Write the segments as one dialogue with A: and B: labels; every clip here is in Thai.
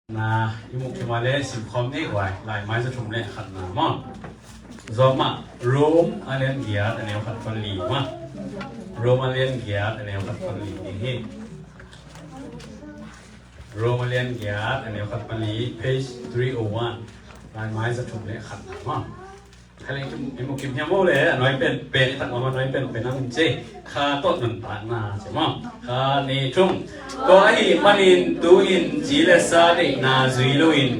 A: na imuk kimale simkhom ni wai lai mai sa thum le khat na ma zoma rom alen gia ane khat pan li ma rom alen gia ane khat pan li hi rom alen gia ane khat pan li page 301 lai mai sa thum le khat na ma kale imuk kim nyamo le noi pen tak ma noi pen nang che kha tot nan ta na che ma kha ni thum to ai manin tu in ji le sa de na zui lo in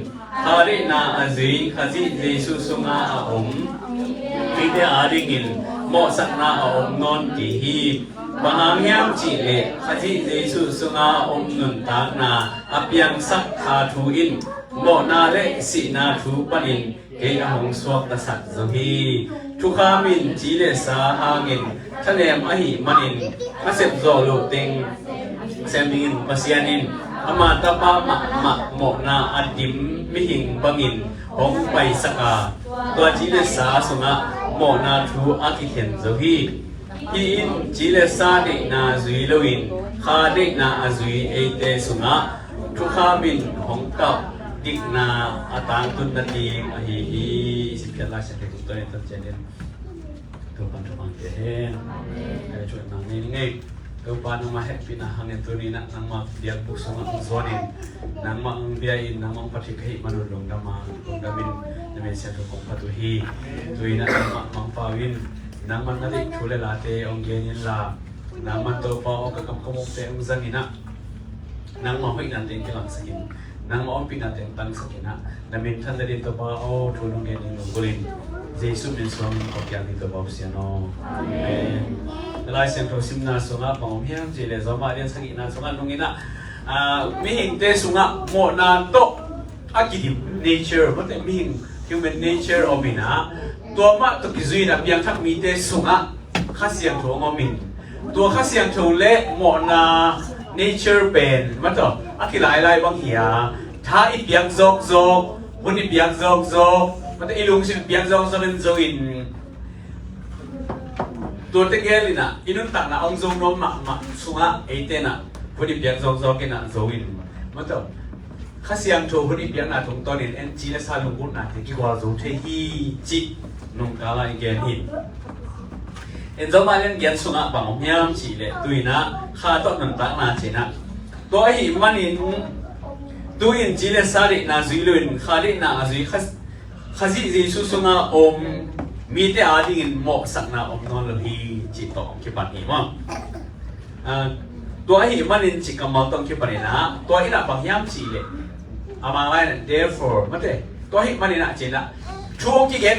A: kha de na a zui kha ji jesu sunga a mi de a ding in mo sak na a non ti hi bang yam chi le kha ji jesu sunga nun ta na apyang sak kha thu in mo na le si na thu panin ke ahong swak ta sat zo hi thu kha min ji le sa hangin thanem a hi manin asep zo lo ting Sembingin pasianin ama tapa ma mo na adim mihing bangin hong pai saka tua chile sa sunga mo na thu akithen zohi hi in chile sa de na zui loin kha de na azui ate sunga thu kha bin hong ka dik na atang tun na ti a hi sipyala sa ke to ne to chenen to pan te hen ai chuan na ngai Tupa nang mahappy na hangin tuni na nang mabiyag puso ng zonin nang maangbiyain nang mangpatikai manulong damin namin siya kung patuhi tuwi na nang mangpawin nang manali chule late ang ganyan la nang mantopa o kakamkamukte ang zangina nang mahoy natin kilang sakin nang maumpi natin tang sakina namin tanda dito ba o tulong ganyan ng gulin Jesus minsuang kopya dito ba siya no Amen Lai sen prosim na sunga pangomhyang jile zoma dian sangi na sunga nungina mihing te sunga mo na to akidi nature mo te mihing human nature obina to ma to kizui na piang thak mi te sunga khasiang tho ngomin to khasiang tho le mo na nature pen ma to akilai lai bang hia tha I piang zok zok huni piang zok zok ma te ilung sin piang zok zok in zoinตัวเต็งนะอินุนตักนะองค์ทรงน้อมมาสุงะเอเตนะพอดีเปียงทรงกันนะโจวินมันต่อข้าเสียงโชว์พอดีเปียงนะตรงตอนนี้เอ็นจีและซาลุงกุนนะที่กว่าโจเทฮีจินุ่งกาลาอีกแกนหินเอ็นโจมาเล่นเกียนสุงะปังอมยามจีเลยตุยนะข้าต้องนั่งตักนะเจนะตัวไอ้มันอินตุยนจีและซาดินะจุยลุนข้าดินะจุยข้าจิจิสุสุงะอมมีแต่อาดิ่งหมอกสักนาอมนอนเลยจิตตองคิดปันหิมะตัวหิมันนินจิกำมอต้องคิดปันนะตัวหิน่ะบางยามจีเลยอามาไว้เนี่ย therefore มันเด้ตัวหิมันนินน่ะจีน่ะช่วงที่แกน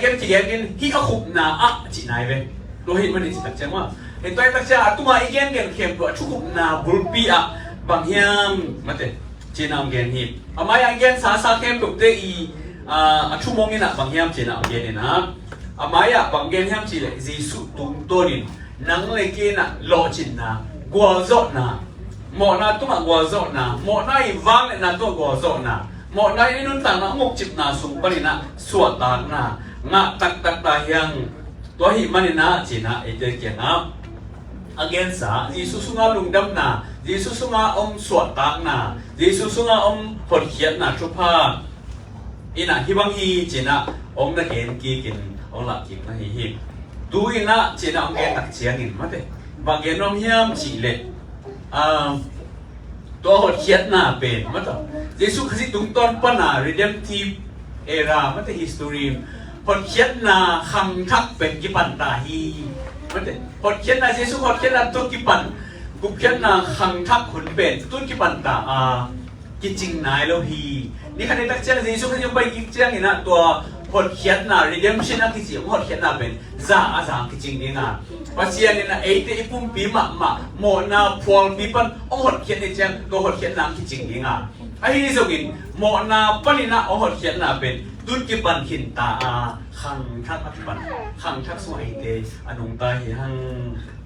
A: ฮิก็ขุบนาอ่ะจีนายเว้ตัวหิมันนินจิตตักเจ้าว่าเห็นตัวตักเจ้าตัวมาอีกแกนเข้มตัวชุกุบนาบุลปีอ่ะบางยามมันเด้จีนามแกนหิอามาอย่างแกนสาเข้มตัวเตอีชั่วโมงนี้น่ะบางยามจีนามแกนนะAmaya banggen ham chile Jesu tung tonin nang leke na lochin na guazot na mo na tuma guazot na mo na ivang na to guazot na mo na inun tang na muk chip na sung panina suatan na nga tak tahyang to hi manina china ite kena again sa Jesu sunga lungdam na Jesu sunga suatan na Jesu sunga podhiat na chupa ina hibang hi china na ken ki kin ông lạc kịp nó hi túi na chỉ là ông nghe tặc chiang in mất đấy và cái nom hiam chỉ lệ tôi hỏi khiết na bền mất rồi Giêsu Christ tung tôn pana redemptive era mất đấy history hỏi khiết na khăng thắc bền cái bàn ta hi mất đấy hỏi khiết na Giêsu hỏi khiết na tôi cái bàn cục khiết na khăng thắc huấn bền tôi cái bàn ta cái chính này lo hiนี่ขณะตักเจ้าGiêsu Christยังไปกิจchiang in naตัวหดเขียนน่ะ redemption นั่นคือสิ่งหดเขียนน่ะเป็นจ่าอาจารย์คือจริงนี่นะว่าเชียร์นี่นะที่ปุ่มปีมาโมนาพวงปีปันหดเขียนนี่เจ้าตัวหดเขียนน่ะคือจริงนี่นะไอ้ที่ส่งอินโมนาปันนี่นะหดเขียนน่ะเป็นตุนกิปันขินตาขังทักปันขังทักสวยอนุงตาหัง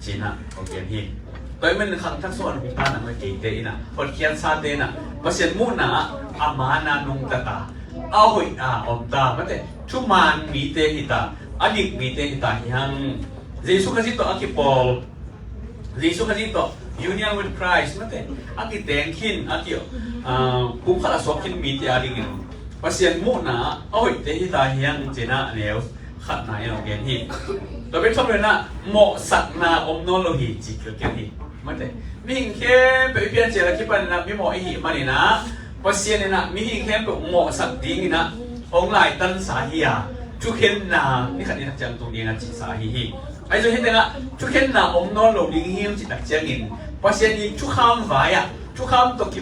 A: จีน่ะโอเคพี่ตัวมันขังทักสวยอนุงตาน่ะมันเก๋น่ะหดเขียนซาเตน่ะว่าเชียร์มูน่ะอามานานุงตาเอาหอยอมตามันแต่ชุมันมีเตหิตาอดีตมีเตหิตายังJesu Christ to akipol Jesu Christ to union with Christ มันเตอากิเตงขินอากิคุ้มขลัสวกินมีที่อาดิงินภาษามุนาโอ้ยเตหิตาเฮียงเจนะเนียวขัดนายเราเกณฑ์หิตัวเป็นชอบเลยนะเหมาะสักนาอมโนโลหิจิกเกณฑ์หิมันเตมีหิงเข้มไปเปลี่ยนเจริญคิดปันนะมีเหมาะไอหิมันนี่นะภาษาเนี่ยนะมีหิงเข้มแบบเหมาะสักดิ้งนะองหลายตันสาหิยาทุกเห็นนานี่ขัดนี่ทักจังตรงนี้นะจิสาหิไอ้ตัวเห็นนะทุกเห็นนาอมโนโลดิ้งหิมจิตักจังอินภาษานี้ทุกคำวายะทุกคำตกิ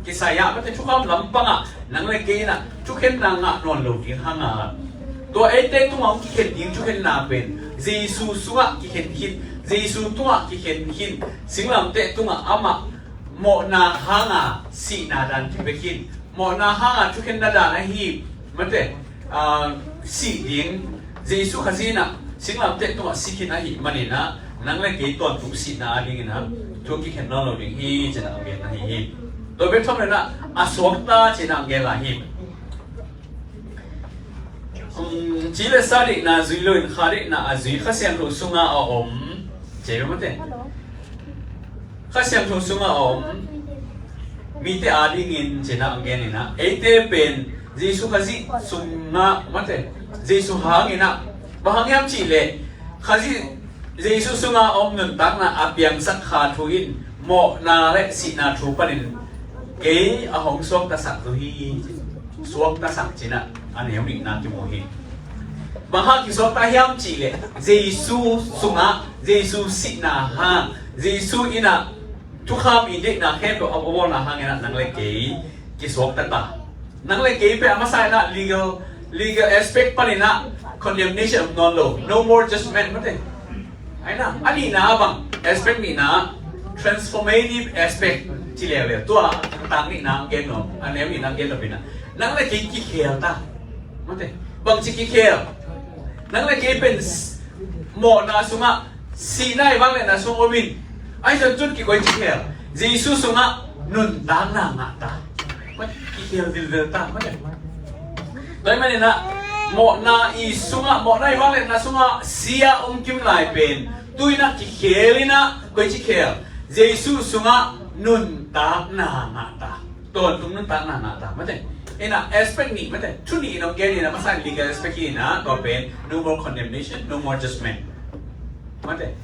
A: กิสายะมันเป็นทุกคำลำปังอ่ะนังเลยกินอ่ะทุกเห็นนางอ่ะนอนโลดิ้งห่างอ่ะตัวไอ้เต้ตัวมันกิเห็นดิ้งทุกเห็นนาเป็นเจสุสุอ่ะกิเห็นหินเจสุตัวกิเห็นหินสิ่งลำเต้ตัวอ่ะมาโมนาห่างอ่ะสีนาดันที่ไปกินโมนาห่างอ่ะทุกเห็นนาดันไอ้หิมันเต้สีดิ้งเจสุขจีน่ะสิ่งลำเต้ตัวสีกินไอ้หิมันนี่นะนังเลยกิตัวทุกสีนาดิ้งนะทุกกิเห็นนอนโลดิ้งหิจะนั่งเกณฑ์นะหิตัวเป็นชอบเลยนะอาสวกตาจะนั่งเกณฑ์ละหิจีเลสารินาจุยโลอินขารินาอาจุยข้าเสียงรู้สุงาอมเจ็บมั้ยเต้ข้าเสียงรู้สุงาอมมีแต่อาดิงินเจนะอังเกนินะเอเตเป็นเจสุข้าจิสุงามั้ยเต้เจสุหางินะบางอย่างจีเลข้าจิเจสุสุงาอมนุนตักนะอาเปียงสักขาทุอินโมนาเลสินาทูปนินเกยอาหงสวกตาสักตุฮีสวกตาสักจีนะอันนี้ยังมีนักที่โมหิบางครั้งที่สอบตาเฮียมจีเลยเจสุสุงะเจสุสินาฮะเจสุอินะทุกคำอินเดียนะแค่แบบเอาวนนะฮะเนี่ยนังเลกีกิสอบตาตานังเลกีเป็นอะไรนะ legal aspect ปะนี่นะ condemnation of non law no more judgment มั้งเต้ไอ้นะอันนี้นะบาง aspect นี่นะ transformative aspect ที่เรียกเลยตัวต่างนี่นะเกณฑ์เนาะอันนี้มีนะเกณฑ์เราเป็นนะนังเลกีกิเคลตามั้งเต้บางชิกิเคลนังเลกีเป็นโมนาสุงะสีนายบางเลยนะสุงอมินไอ้จนจุดกี่คนชิเคลเจสุสุงะนุนตางนางะตามันกิเคลดิลเดตามันเลยโดยมันเนี่ยนะโมนาอีสุงะโมนายบางเลยนะสุงะเสียคิมไลเป็นตุยนะกิเคลินะคนชิเคลเจสุสุงะนุนตางนางะตาตัวตุนุนตางนางะตามันเลยina aspect ni mate chuni ino geni na masa legal aspect ni na to pen no more condemnation no more judgment mate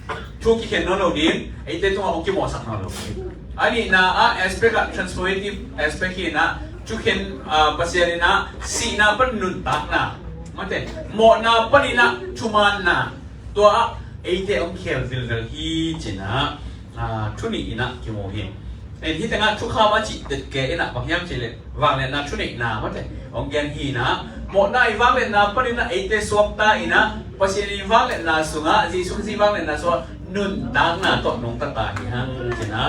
A: chuki ken no lo din ai te tu ong ki mo sak no lo ani na aspect transformative aspect ni na chuken pasya na si na pan nun tak na mate mo na pani na chuman na to ai te ong khel dil dal hi china chuni ina ki mo hiไอ้ที่แต่งานทุกข้าวมาจิตเด็ดเก๋น่ะบางอย่างเฉลี่ยวางเลยนะชุดนี้นะมันแต่องแกนฮีนะหมดได้วางเลยนะปรินะไอ้เตสวกตาอีนะภาษาดีวางเลยนะสุงะจีสุงจีวางเลยนะสวนุนตังนะตัวน้องตาตาฮีฮะจีนะ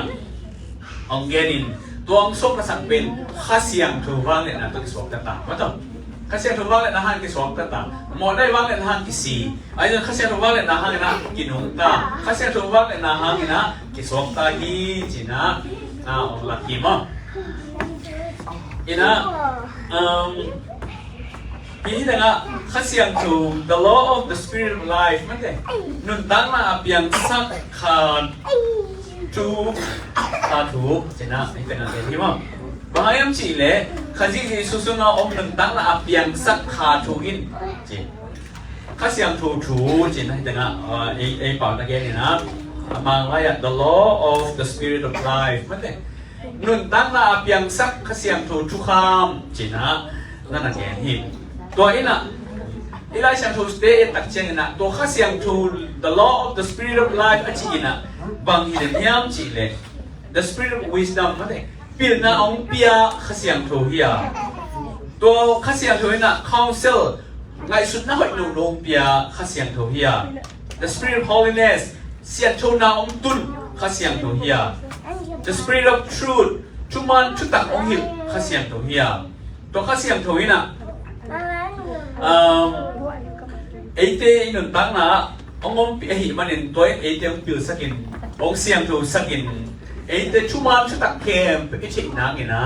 A: องแกนินตัวองสวกกระสังเป็นข้าเสียงถูกวางเลยนะตัวสวกตาตามันต้องข้าเสียงถูกวางเลยนะฮันกิสวกตาตาหมดได้วางเลยนะฮันกิสีไอ้เรื่องข้าเสียงถูกวางเลยนะฮันนะกินงตาข้าเสียงถูกวางเลยนะฮันนะกิสวกตาฮีจีนะlaki mo. Ina, ini dengan khasiang tu the law of the spirit of life, macam nuntang na apiang sak khan tu katu, cina ini dengan ini mo. Bahayam cile, kaji susuna om nuntang na apiang sak katu in, cina khasiang tu cina dengan pau lagi ni na. Amang layak the law of the spirit of life มันเนี่ยนุนตั้งละเพียงสักขเสียงถูทุกคำจีนะนั่นน่ะแกหินตัวนี้น่ะอีไลเสียงถูสเตย์ตักเชียงน่ะตัวขเสียงถู the law of the spirit of life อจีน่ะบางทีเนี่ยมจีเลย the spirit of wisdom มันเนี่ยปีน่ะองเปียขเสียงถูเฮียตัวขเสียงถูน่ะ counsel ไงสุดน่ะหอยหนุ่มลงเปียขเสียงถูเฮีย the spirit of holinessเสียชนาองตุนข้าเสียงตัวเฮีย the spirit of truth ชุมันชุตักองหิบข้าเสียงตัวเฮียตัวข้าเสียงตัวนี้น่ะไอเตยนุนตั้งนะองปีไอหิมันเห็นตัวไอเตยปิวสักินองเสียงตัวสักินไอเตยชุมันชุตักเข้มไอเช่นนังนะ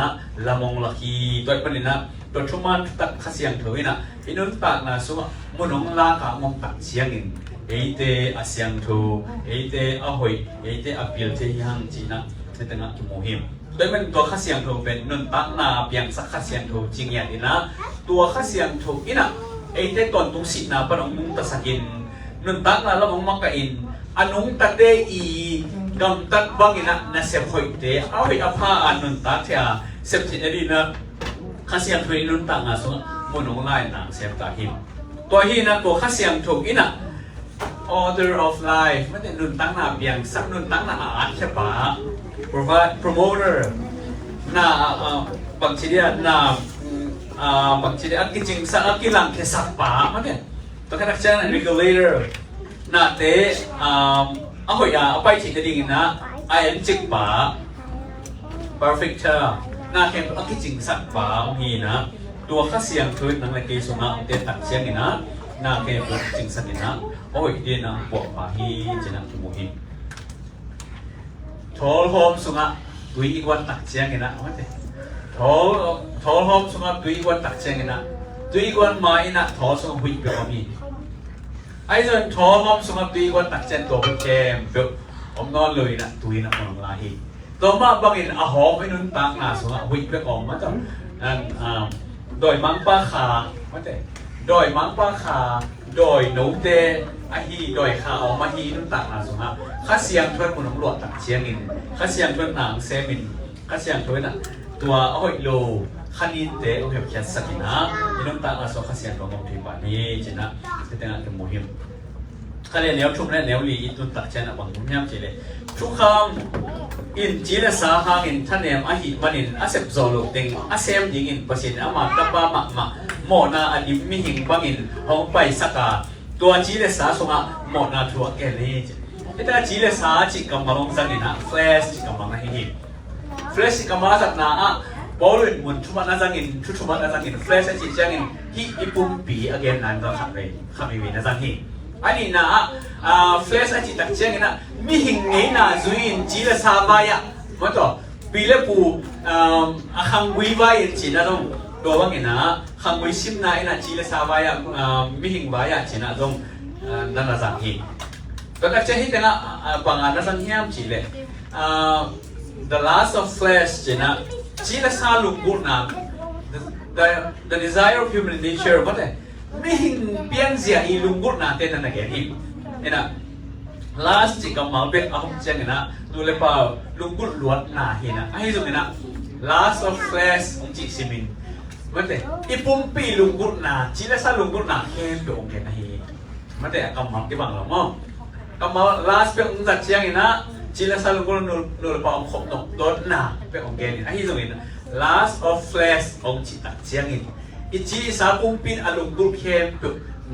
A: ละมงลักฮีตัวมันเนี่ยนะตัวชุมันชุตักข้าเสียงตัวนี้น่ะไอนุนตักนะสุมุนองลากามองตักเสียงอิน เตอาเซียงทูเตอาหอยเตอาเปียลเทียงจีนะนี่ตั้งกิโมหิมโดยมันตัวข้าเสียงทูเป็นนุนตักนาเปียงสักข้าเสียงทูจริงอย่างนี้นะตัวข้าเสียงทูอินะเตก่อนตุงสินาปนองมุงตะสกินนุนตักนาละมงมักอินอันุงตัดเตอีกำตัดบังอินะน่าเสียหอยเตเอาหอยอาภาอันนุนตักเทียเสียที่นี่นะข้าเสียงทูนุนตักนาส่งมุนองไล่นางเสียตาหิมตัวฮีนะตัวข้าเสียงทูอินะ order of life ไม่ได้นุนตักนาเปียงสักนุนตักนาอาใช่ปะ provide promoter น่าบางทีเนี่ยน่าบางทีเนี่ยกิจงสักกิลังแค่สักปะมันเนี่ยตัวขนาดเช่น regulator น่าเตะเอาหัวไปที่จะดิ่งนะไอ้จิกปะ perfecter น่าแค่กิจงสักปะมีนะตัวข้าเสียงคือนั่งในเกสุนะเตะตัดเสียงนี่นะน่าแค่กิจงสักนี่นะโอ้ยเดี๋ยวนะบวกปะฮีจะนั่งจมูกฮีทอลโฮมสุงะตุยอีกวันตักเชียงนะว่าแต่ทอลโฮมสุงะตุยอีกวันตักเชียงนะตุยอีกวันมาอินะทอสุงะหุยเปล่ามีไอ้ส่วนทอลโฮมสุงะตุยอีกวันตักเชียงตัวเป็นแกมเปล่าผมนอนเลยนะตุยนะคนลาฮีตัวมาบางอินอาหอมไม่นุนตักนะสุงะหุยเปล่าออกมาจากนั่นโดยมังป้าขาว่าแต่โดยมังป้าขาโดยหนูเตอาฮีโดยขาออกมาฮีนุนตักนะสุงะข้าเสียงเพื่อนคนตำรวจตักเชียงอินข้าเสียงเพื่อนหนังเซมินข้าเสียงเพื่อนน่ะตัวอ้อยโลขันินเตโอเคแค่สักนะยินตาอาสข้าเสียงตัวกองทีบานี้จีนะที่แต่งงานกับมุฮิมข้าเรียนแล้วชุ่มแล้วลีอิตุนตักเชนะบังมุมยามจีเลยทุกคำอินจีเลสาหาอินท่านเอ็มอาฮิบันินอาเซบโซโลติงอาเซมยิงอินประสิทธิ์อามาตบามะโมนาอดิมิหิงบังอินห้องไปสักาตัวจีเลสาสงะโมนาทัวเกลีจแต่จีเลสาจิกำมังสังอินะเฟลชจิกำมังนะฮิเฟลชจิกำมังสักนาอะบอลมุนชุบนะสังอินชุบนะสังอินเฟลชจิจังอินฮิอิปุ่มปีอเกนนั่นก็ขับเลยขับอีวีนะสังฮิอันนี้นะเฟลชจิตักจังอินะมีหิงไงนะจุยนจีเลสาบายะมันต่อปีเลปูขังวิวายนจีนะตรงตัวว่าไงนะขังวิชิมนะอินะจีเลสาบายะมีหิงบายะจีนะตรงนั่นนะสังฮิก็จะเห็นแต่ละบางอันนั้นสังเกตจีเลย the last of flesh จีนะจีละสาลุงกุนะ the desire of human nature ว่าแต่ไม่เห็นเปลี่ยนเสียอีลุงกุนะเต้นนั่นเองนี่นะ last จีกับมาเป็นอาหงเจงนะดูเลยเปล่าลุงกุล้วนหนาเห็นนะไอ้ตรงนี้นะ last of flesh องจีซิมินว่าแต่อีปุ่มปีลุงกุนะจีละสาลุงกุนะเข้มเป็นองค์เกณฑ์นะเฮว่าแต่กับมาที่บางเรามั่งkamu last pe unzat siang ina cila salu ko nul pa om khop nok dot na pe om gen ai zong ina last of flesh om cita siang in ichi sa pum pin alung dur khem pe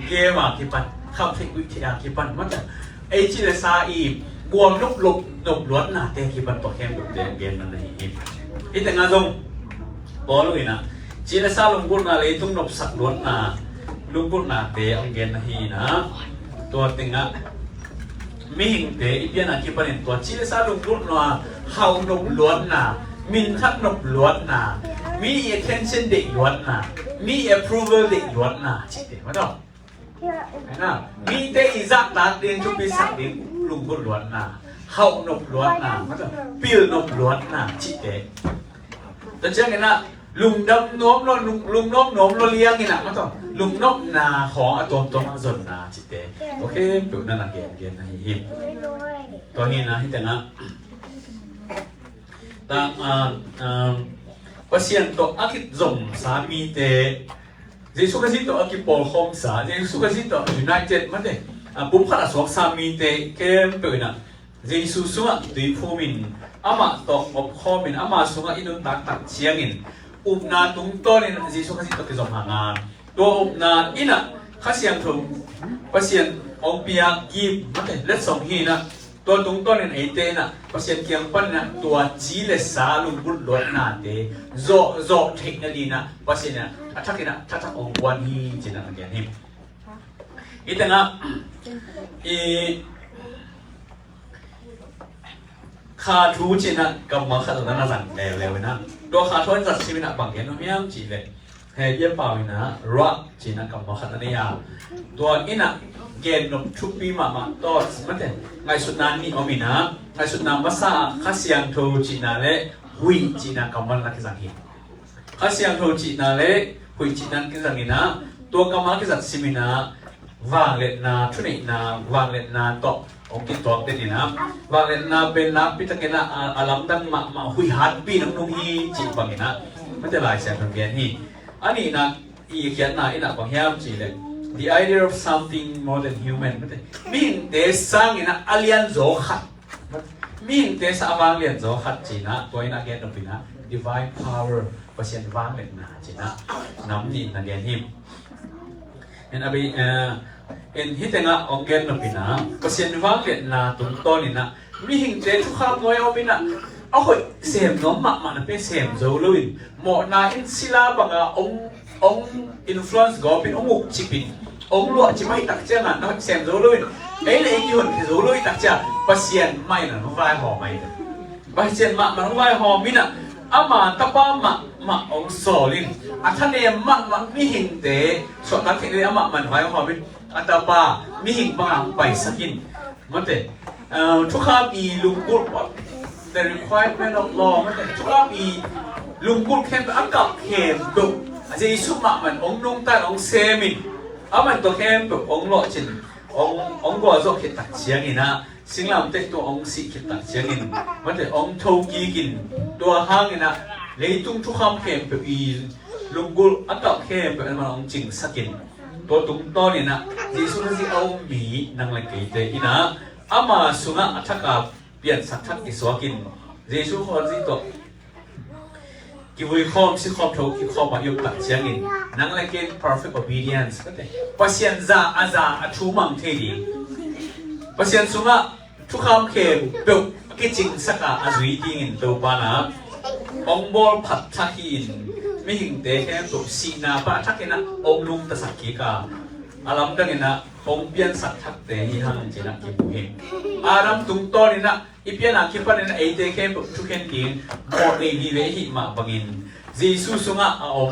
A: ge ma ki pan kham thik wi thia ki pan ma ta ai cila sa i buam luk luk nop luat na te ki pan to khem te gen na nei i te nga zong bolu ina cila sa lung gur na le tung nop sak luat na lung gur na te om gen na hi na to tingaมีหิงเตอีเปียนาคิดประเด็นตัวชีเลซาลุงรุ่นว่าเฮาหนบล้วนน่ะมินทักหนบล้วนน่ะมี attention เด็กล้วนน่ะมี approval เด็กล้วนน่ะชิเตมาต่อนะมีเตอีจักตาเรียนชุบปีสักเรียนลุงรุ่นล้วนน่ะเฮาหนบล้วนน่ะมาต่อปิลหนบล้วนน่ะชิเตแต่เช่นกันนะลุงดำโน้มลุงโน้มโน้มเลี้ยงนี่นะมาต่อลุงนกนาของอตัวตัวส่วนนาจิตเตโอเคเปิดนั่นละเกณฑ์นะฮิปตัวนี้นะที่แต่นะตั้งpasien to akit zom sa mi te Jesu kasi to akit Paul Home sa Jesu kasi to United man te bum khat asok sa mi te kem pe na Jesu sunga tui phumin ama to op khomin ama sunga inun tak chiangin upna tung tonin Jesu kasi to ke zom hangaตัวอบนาอินะข้าเสียงถุงประเสียนองเปียกีบมันเล็ดสองฮีนะตัวตรงต้นเนี่ยไอเตนะประเสียนเกียงปั้นนะตัวจีเลสาลุงบุญล้วนนาเตโซเทคโนโลยีนะประเสียนนะทักกินะทักองวันฮีจีนันเกียงฮิมอีแต่นะขาทูจีนะกับมาขาตัวนั้นสั่งเร็วๆนะตัวขาทูจัดชีวิตนะบางอย่างน้องยังจีเลย เยี่ยมเปล่านะรักจีนักกับมาขันนี่ยาตัวอินะเกณฑ์นบชุบปีมาตัวมันเถอะไงสุดนั้นนี่อมินะไงสุดนั้นภาษาข้าเสียงโทจีนาเล่หุยจีนักกับมันนักสังหิข้าเสียงโทจีนาเล่หุยจีนักกิสังหินะตัวกรรมกิสัตสิมินะวางเล็ดนาชุนินาวางเล็ดนาโตองค์ตัวเต็นนะวางเล็ดนาเป็นนาพิจารณาอาลัมดังมาหุยฮัดปีนักนุ่งฮีจีบังหินะมันจะหลายเสียงทางเกณฑ์ฮีอันนี้นะอีเขียนนะอินะบางอย่างจีเลย the idea of something more than human มันมีเดสังอินะอเลียนโจขัดมีเดสาวางเลียนโจขัดจีนะตัวอินะเกณฑ์ตรงนี้นะ divine power เปอร์เซ็นต์วางเล็ดนาจีนะน้ำนี่นักเกณฑ์ฮิมเห็นอะไรเห็นที่แต่งะองเกณฑ์ตรงนี้นะเปอร์เซ็นต์วางเล็ดนาตรงต้นนี่นะมีหิ่งเดทุกคำน้อยเอาไปนะเอาไปเสียมน้องมันเป็นเสียมโจลุยหมอนาอินศิลาบังองอินฟลูเอนซ์ก็เป็นองมุกชิปินองลวดชิไม่ตักเจ้าน่ะน้องเสียมโจลุยเอ้ยเลยกี่คนโจลุยตักเจ้าปัสเซียนไม่น่ะน้องวายหอมไม่ปัสเซียนมันน้องวายหอมมิน่ะอามาตะป้ามาองโซลินอัฐเนียมันมีหิ่งเดส่วนนักเทคนิคมันวายหอมมิอัตป้ามีหิ่งบางไปสกินมันเตทุกคำอีลุงกุลthe requirement of law มันแต่ทุกอย่างมีลุงกุลเข้มอักกับเข้มดุอาจจะสุมามันองนุ่งตาองเซมินมันตัวเข้มดุองหล่อจินองกัวโจคิดตัดเชียงอินะสิ่งเหล่านี้ตัวองสิคิดตัดเชียงอินมันแต่องโชกีกินตัวห้างอินะเลยตุ้งทุกคำเข้มดุอีลุงกุลอักกับเข้มดุมันองจิงสกินตัวตุ้งต้นอินะยิสุนัสิเอามีนังเล็กเตอินะมาสุงะอัฐกับเปลี่ยนสัตว์ทักอิสวากินเยซูขอริโตกิวุยคอมซิคอมโทกิคอมมายุตัดเชียงอินนั่งเล่นเกม perfect obedience ก็ได้ปัสยันซาอาซาอัชูมังเทดีปัสยันสุงะทุกคำเข็มเปิดกิจิงสักอาจุยดิงินตัวปานะองบอลผัดทักอินไม่หิงเตะแค่ตัวสีนาปะทักอินะองลุงตะสักกีกาอาลัมดังอินะองเปลี่ยนสัตว์ทักเตะที่ห้างจีนักกิบุหินอารัมตุงโตนี่นะอีเปียนักกิปันนี่นะไอเตะแค่ทุกแห่งกินหมดในดีเวหิมาบังอินเยซูสุงะอง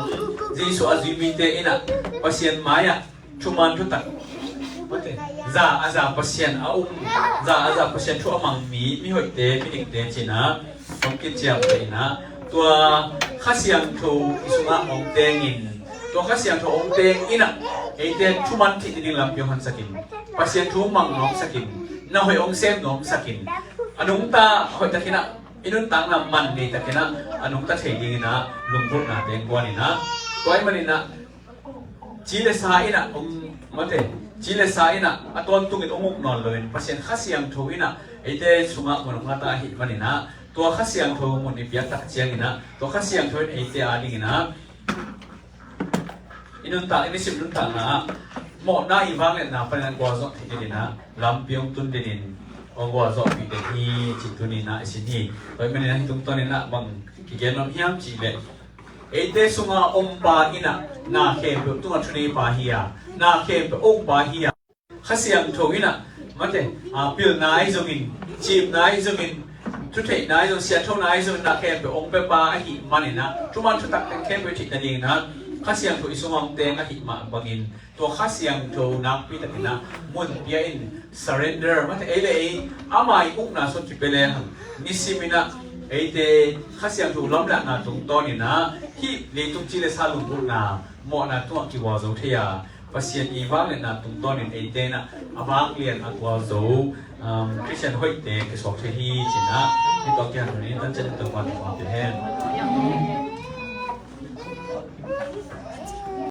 A: เยซูอาจุมิเตอินะปัสยันมายะชุมันทุตักซาอาซาปัสยันซาอาซาปัสยันชั่วมังมีหอยเตะมีดิกเตะจีนะองกิจเจียมเตะนะตัวข้าเสียงทูอิสุงะองเตงินตัวข้าเสียงทูองเตงอินะไอเตะชุมันที่ดินลำเปียวหันสกินปัสยันทูมังน้องสกินน่าหอยองเซมน้องสกินอนุงตาหอยตะกินะอินุนตังน้ำมันนี่ตะกินะอนุงตาเทยิงนะลุงพูดนะเตงกวนี่นะตัวไอ้มันนี่นะจีเลสายนะองมันเตจีเลสายนะตัวตุงอินองมุกนอนเลยปัสยันข้าเสียงทูอินะไอเตะสุงะมันงาตาหิมันนี่นะตัวข้าเสียงทูมันนี่เปียกตักเชียงนี่นะตัวข้าเสียงทูไอเตะอาดิงนะอินุนตังอินิสิบนุนตังนะหมดหน้าอีวังเนี่ยนะเป็นกวาดที่ดินนะลำเปียงตุนดินองกวาดปีเดียจิตุนีนะสินีโดยมันเนี่ยตุงต้นนี่นะบางกิเกนอมฮิมจีเลเอเดสุงาอมปาอินะนาเข้มตุงอัชนีปาฮิยานาเข้มองปาฮิยาข้าเสียงทูอินะมันเถอะพิลนายจงินจีบนายจงินทุเทนายจงเสียทุนายจงนาเข้มองเปปาอหิมันนี่นะทุมันทุตักเข้มไปที่นั่นเองนะข้าเสียงทูอิสุงามเตงอหิมาบังอินตัวข้าเสียงทูนักพิจารณามุนเปียอิน surrender มันเถอะเอเลยอามาอีกุกน่าสนใจเลยนิสิมินะเอเดข้าเสียงทูล้ำละนาตรงต้นนี่นะที่เลยตุงจีเลสาลุงบุนาหมอนาตัวกิวาโซเทียปัสยันอีวางเลยนาตรงต้นนี่เอเดนะอาบางเรียนอักวาโซคริสเตียนหอยเตกิสอกเทียจีนะที่ตัวแกนตัวนี้ตั้งใจตัววันของตัวแทน